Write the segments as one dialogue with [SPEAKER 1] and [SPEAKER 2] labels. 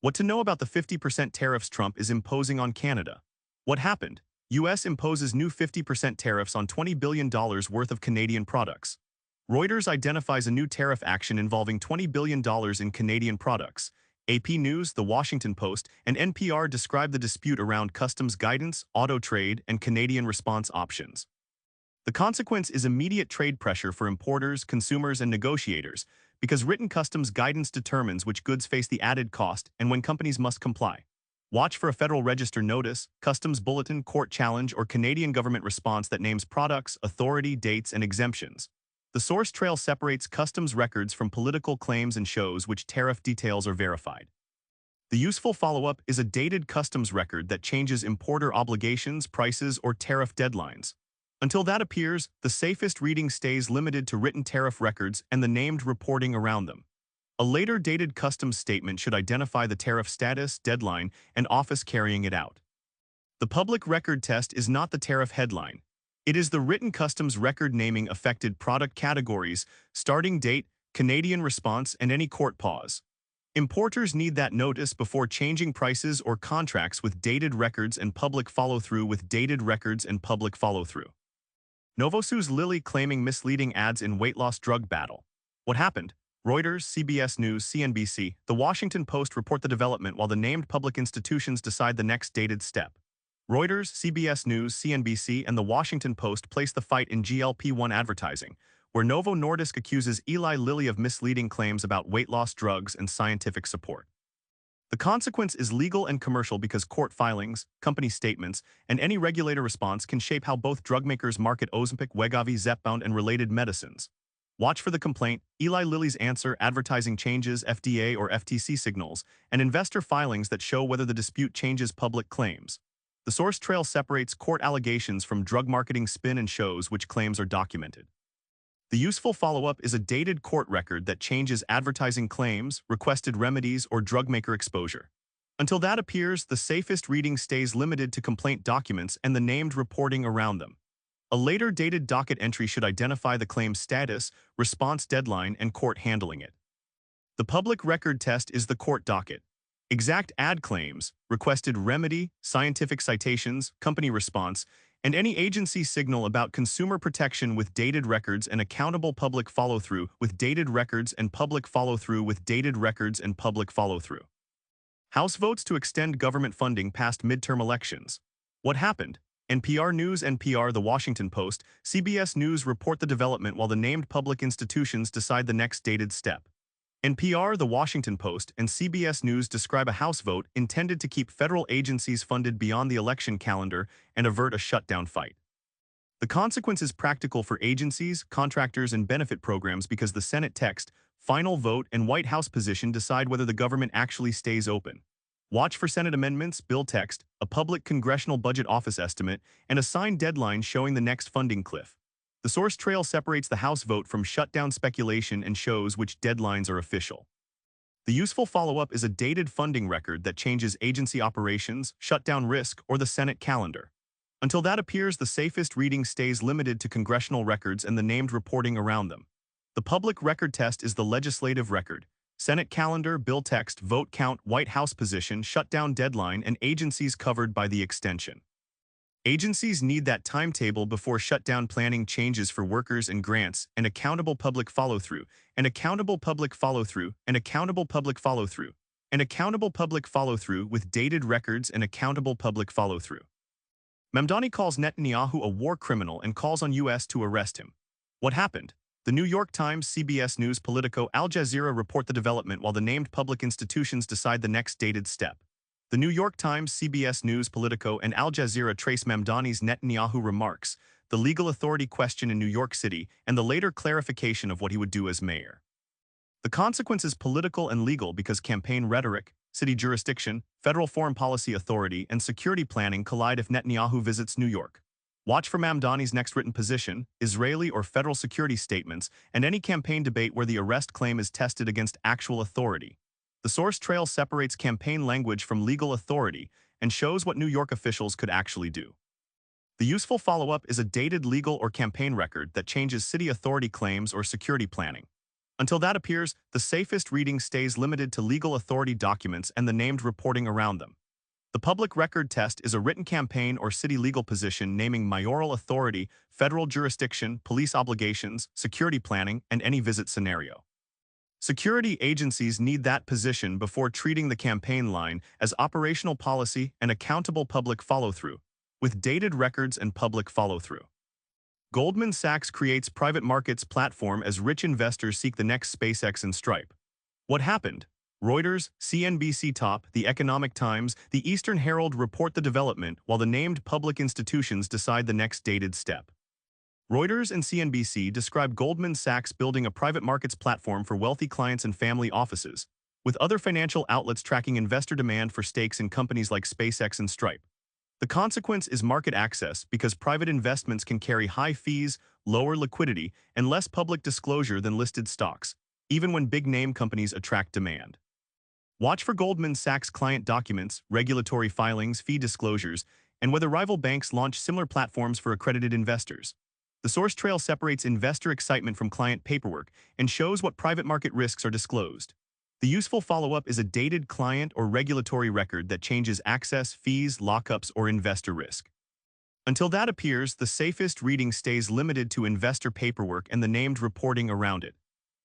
[SPEAKER 1] What to know about the 50% tariffs Trump is imposing on Canada? What happened? US imposes new 50% tariffs on $20 billion worth of Canadian products. Reuters identifies a new tariff action involving $20 billion in Canadian products. AP News, The Washington Post, and NPR describe the dispute around customs guidance, auto trade, and Canadian response options. The consequence is immediate trade pressure for importers, consumers, and negotiators, because written customs guidance determines which goods face the added cost and when companies must comply. Watch for a Federal Register notice, customs bulletin, court challenge, or Canadian government response that names products, authority, dates, and exemptions. The source trail separates customs records from political claims and shows which tariff details are verified. The useful follow-up is a dated customs record that changes importer obligations, prices, or tariff deadlines. Until that appears, the safest reading stays limited to written tariff records and the named reporting around them. A later dated customs statement should identify the tariff status, deadline, and office carrying it out. The public record test is not the tariff headline. It is the written customs record naming affected product categories, starting date, Canadian response, and any court pause. Importers need that notice before changing prices or contracts with dated records and public follow-through with dated records and public follow-through. Novo sues Lilly claiming misleading ads in weight loss drug battle. What happened? Reuters, CBS News, CNBC, The Washington Post report the development while the named public institutions decide the next dated step. Reuters, CBS News, CNBC, and The Washington Post place the fight in GLP-1 advertising, where Novo Nordisk accuses Eli Lilly of misleading claims about weight loss drugs and scientific support. The consequence is legal and commercial because court filings, company statements, and any regulator response can shape how both drug makers market Ozempic, Wegovy, Zepbound, and related medicines. Watch for the complaint, Eli Lilly's answer, advertising changes, FDA or FTC signals, and investor filings that show whether the dispute changes public claims. The source trail separates court allegations from drug marketing spin and shows which claims are documented. The useful follow-up is a dated court record that changes advertising claims, requested remedies, or drug maker exposure. Until that appears, the safest reading stays limited to complaint documents and the named reporting around them. A later dated docket entry should identify the claim's status, response deadline, and court handling it. The public record test is the court docket. Exact ad claims, requested remedy, scientific citations, company response, and any agency signal about consumer protection with dated records and accountable public follow-through with dated records and public follow-through with dated records and public follow-through. House votes to extend government funding past midterm elections. What happened? NPR News, NPR, The Washington Post, CBS News report the development while the named public institutions decide the next dated step. NPR, The Washington Post, and CBS News describe a House vote intended to keep federal agencies funded beyond the election calendar and avert a shutdown fight. The consequence is practical for agencies, contractors, and benefit programs because the Senate text, final vote, and White House position decide whether the government actually stays open. Watch for Senate amendments, bill text, a public congressional budget office estimate, and a signed deadline showing the next funding cliff. The source trail separates the House vote from shutdown speculation and shows which deadlines are official. The useful follow-up is a dated funding record that changes agency operations, shutdown risk, or the Senate calendar. Until that appears, the safest reading stays limited to congressional records and the named reporting around them. The public record test is the legislative record. Senate calendar, bill text, vote count, White House position, shutdown deadline, and agencies covered by the extension. Agencies need that timetable before shutdown planning changes for workers and grants, and accountable public follow-through, and accountable public follow-through, and accountable public follow-through, and accountable public follow-through with dated records and accountable public follow-through. Mamdani calls Netanyahu a war criminal and calls on US to arrest him. What happened? The New York Times, CBS News, Politico, Al Jazeera report the development while the named public institutions decide the next dated step. The New York Times, CBS News, Politico, and Al Jazeera trace Mamdani's Netanyahu remarks, the legal authority question in New York City, and the later clarification of what he would do as mayor. The consequence is political and legal because campaign rhetoric, city jurisdiction, federal foreign policy authority, and security planning collide if Netanyahu visits New York. Watch for Mamdani's next written position, Israeli or federal security statements, and any campaign debate where the arrest claim is tested against actual authority. The source trail separates campaign language from legal authority and shows what New York officials could actually do. The useful follow-up is a dated legal or campaign record that changes city authority claims or security planning. Until that appears, the safest reading stays limited to legal authority documents and the named reporting around them. The public record test is a written campaign or city legal position naming mayoral authority, federal jurisdiction, police obligations, security planning, and any visit scenario. Security agencies need that position before treating the campaign line as operational policy and accountable public follow-through, with dated records and public follow-through. Goldman Sachs creates private markets platform as rich investors seek the next SpaceX and Stripe. What happened? Reuters, CNBC Top, The Economic Times, The Eastern Herald report the development while the named public institutions decide the next dated step. Reuters and CNBC describe Goldman Sachs building a private markets platform for wealthy clients and family offices, with other financial outlets tracking investor demand for stakes in companies like SpaceX and Stripe. The consequence is market access because private investments can carry high fees, lower liquidity, and less public disclosure than listed stocks, even when big-name companies attract demand. Watch for Goldman Sachs client documents, regulatory filings, fee disclosures, and whether rival banks launch similar platforms for accredited investors. The source trail separates investor excitement from client paperwork and shows what private market risks are disclosed. The useful follow-up is a dated client or regulatory record that changes access, fees, lockups, or investor risk. Until that appears, the safest reading stays limited to investor paperwork and the named reporting around it.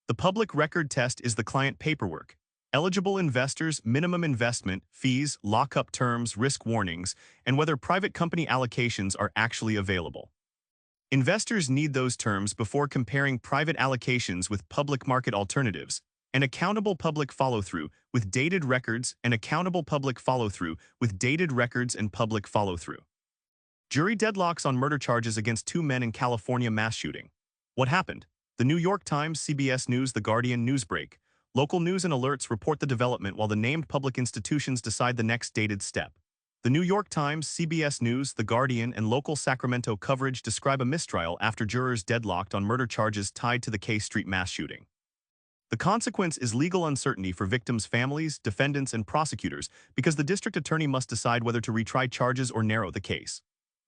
[SPEAKER 1] The public record test is the client paperwork. Eligible investors, minimum investment, fees, lockup terms, risk warnings, and whether private company allocations are actually available. Investors need those terms before comparing private allocations with public market alternatives, and accountable public follow-through with dated records and accountable public follow-through with dated records and public follow-through. Jury deadlocks on murder charges against 2 men in California mass shooting. What happened? The New York Times, CBS News, The Guardian, Newsbreak. Local news and alerts report the development while the named public institutions decide the next dated step. The New York Times, CBS News, The Guardian, and local Sacramento coverage describe a mistrial after jurors deadlocked on murder charges tied to the K Street mass shooting. The consequence is legal uncertainty for victims' families, defendants, and prosecutors because the district attorney must decide whether to retry charges or narrow the case.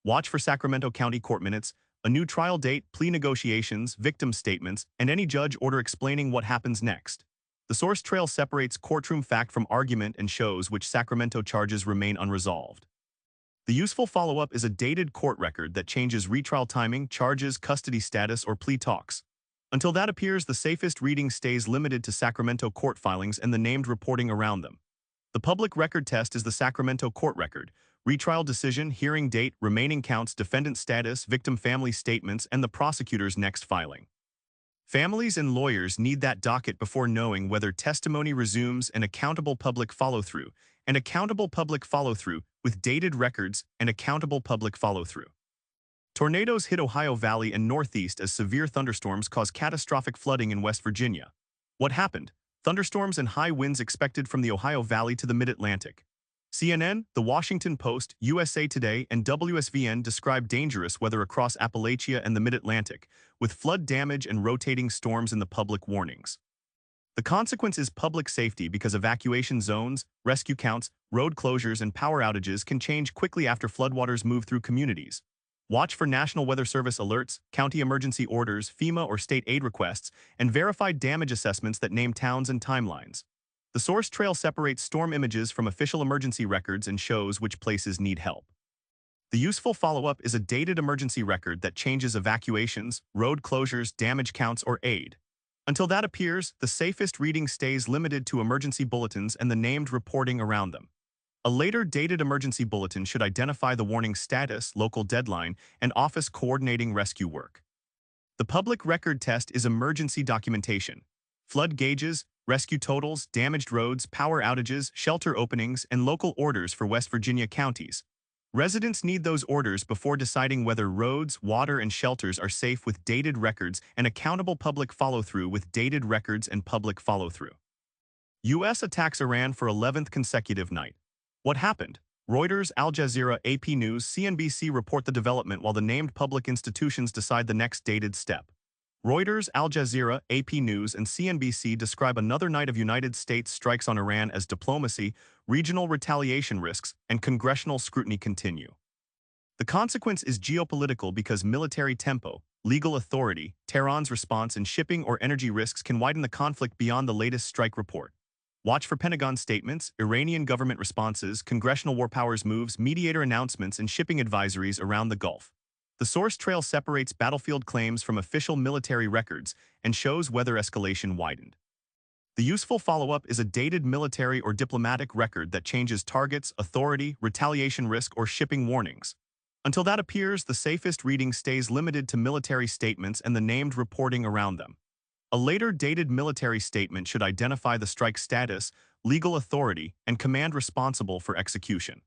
[SPEAKER 1] Watch for Sacramento County Court minutes, a new trial date, plea negotiations, victim statements, and any judge order explaining what happens next. The source trail separates courtroom fact from argument and shows which Sacramento charges remain unresolved. The useful follow-up is a dated court record that changes retrial timing, charges, custody status, or plea talks. Until that appears, the safest reading stays limited to Sacramento court filings and the named reporting around them. The public record test is the Sacramento court record, retrial decision, hearing date, remaining counts, defendant status, victim family statements, and the prosecutor's next filing. Families and lawyers need that docket before knowing whether testimony resumes and accountable public follow-through, with dated records and accountable public follow-through. Tornadoes hit Ohio Valley and Northeast as severe thunderstorms cause catastrophic flooding in West Virginia. What happened? Thunderstorms and high winds expected from the Ohio Valley to the Mid-Atlantic. CNN, The Washington Post, USA Today, and WSVN describe dangerous weather across Appalachia and the Mid-Atlantic, with flood damage and rotating storms in the public warnings. The consequence is public safety because evacuation zones, rescue counts, road closures, and power outages can change quickly after floodwaters move through communities. Watch for National Weather Service alerts, county emergency orders, FEMA or state aid requests, and verified damage assessments that name towns and timelines. The source trail separates storm images from official emergency records and shows which places need help. The useful follow-up is a dated emergency record that changes evacuations, road closures, damage counts, or aid. Until that appears, the safest reading stays limited to emergency bulletins and the named reporting around them. A later dated emergency bulletin should identify the warning status, local deadline, and office coordinating rescue work. The public record test is emergency documentation. Flood gauges, rescue totals, damaged roads, power outages, shelter openings, and local orders for West Virginia counties. Residents need those orders before deciding whether roads, water, and shelters are safe with dated records and accountable public follow-through with dated records and public follow-through. U.S. attacks Iran for 11th consecutive night. What happened? Reuters, Al Jazeera, AP News, CNBC report the development while the named public institutions decide the next dated step. Reuters, Al Jazeera, AP News, and CNBC describe another night of United States strikes on Iran as diplomacy, regional retaliation risks, and congressional scrutiny continue. The consequence is geopolitical because military tempo, legal authority, Tehran's response and shipping or energy risks can widen the conflict beyond the latest strike report. Watch for Pentagon statements, Iranian government responses, congressional war powers moves, mediator announcements, and shipping advisories around the Gulf. The source trail separates battlefield claims from official military records and shows whether escalation widened. The useful follow-up is a dated military or diplomatic record that changes targets, authority, retaliation risk, or shipping warnings. Until that appears, the safest reading stays limited to military statements and the named reporting around them. A later dated military statement should identify the strike status, legal authority, and command responsible for execution.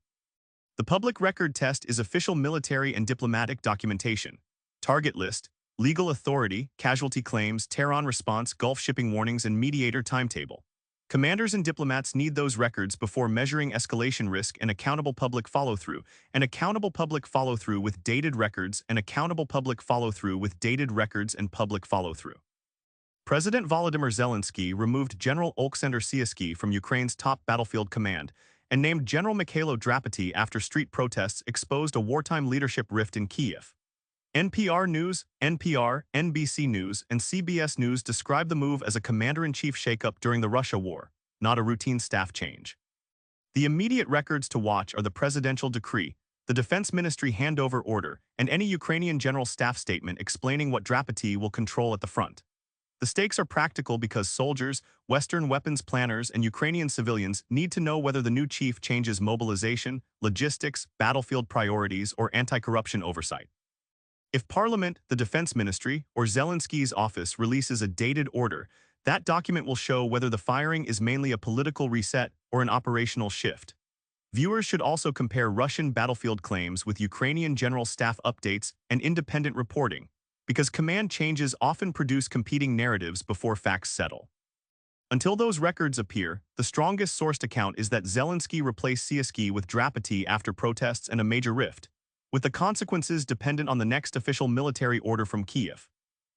[SPEAKER 1] The public record test is official military and diplomatic documentation, target list, legal authority, casualty claims, Tehran response, Gulf shipping warnings, and mediator timetable. Commanders and diplomats need those records before measuring escalation risk and accountable public follow-through, and accountable public follow-through with dated records, and accountable public follow-through with dated records and public follow-through. President Volodymyr Zelenskyy removed General Oleksandr Syrskyi from Ukraine's top battlefield command and named General Mikhailo Drapety after street protests exposed a wartime leadership rift in Kyiv. NPR News, NPR, NBC News, and CBS News describe the move as a commander-in-chief shakeup during the Russia war, not a routine staff change. The immediate records to watch are the presidential decree, the Defense Ministry handover order, and any Ukrainian general staff statement explaining what Drapety will control at the front. The stakes are practical because soldiers, Western weapons planners, and Ukrainian civilians need to know whether the new chief changes mobilization, logistics, battlefield priorities, or anti-corruption oversight. If Parliament, the Defense Ministry, or Zelenskyy's office releases a dated order, that document will show whether the firing is mainly a political reset or an operational shift. Viewers should also compare Russian battlefield claims with Ukrainian general staff updates and independent reporting, because command changes often produce competing narratives before facts settle. Until those records appear, the strongest sourced account is that Zelenskyy replaced Syrskyi with Drapety after protests and a major rift, with the consequences dependent on the next official military order from Kyiv.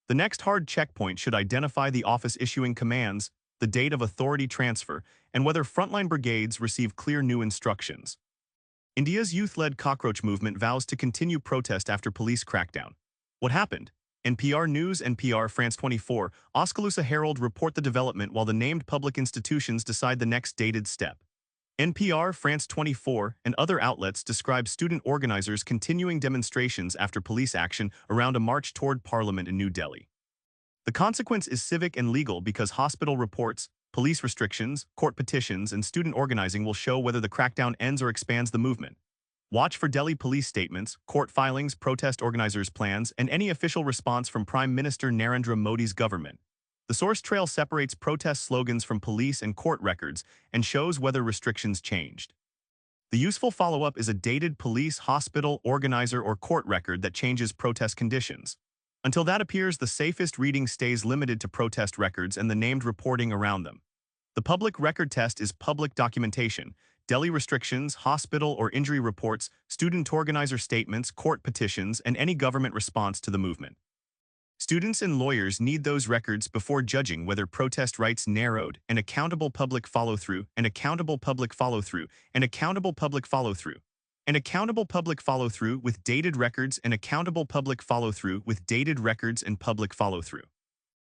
[SPEAKER 1] The next hard checkpoint should identify the office issuing commands, the date of authority transfer, and whether frontline brigades receive clear new instructions. India's youth-led cockroach movement vows to continue protest after police crackdown. What happened? NPR News, NPR, France 24, Oskaloosa Herald report the development while the named public institutions decide the next dated step. NPR, France 24, and other outlets describe student organizers continuing demonstrations after police action around a march toward Parliament in New Delhi. The consequence is civic and legal because hospital reports, police restrictions, court petitions, and student organizing will show whether the crackdown ends or expands the movement. Watch for Delhi police statements, court filings, protest organizers' plans, and any official response from Prime Minister Narendra Modi's government. The source trail separates protest slogans from police and court records and shows whether restrictions changed. The useful follow-up is a dated police, hospital, organizer, or court record that changes protest conditions. Until that appears, the safest reading stays limited to protest records and the named reporting around them. The public record test is public documentation, Delhi restrictions, hospital or injury reports, student organizer statements, court petitions, and any government response to the movement. Students and lawyers need those records before judging whether protest rights narrowed, and accountable public follow-through, and accountable public follow-through, and accountable public follow-through, and accountable public follow-through with dated records, and accountable public follow-through with dated records and public follow-through.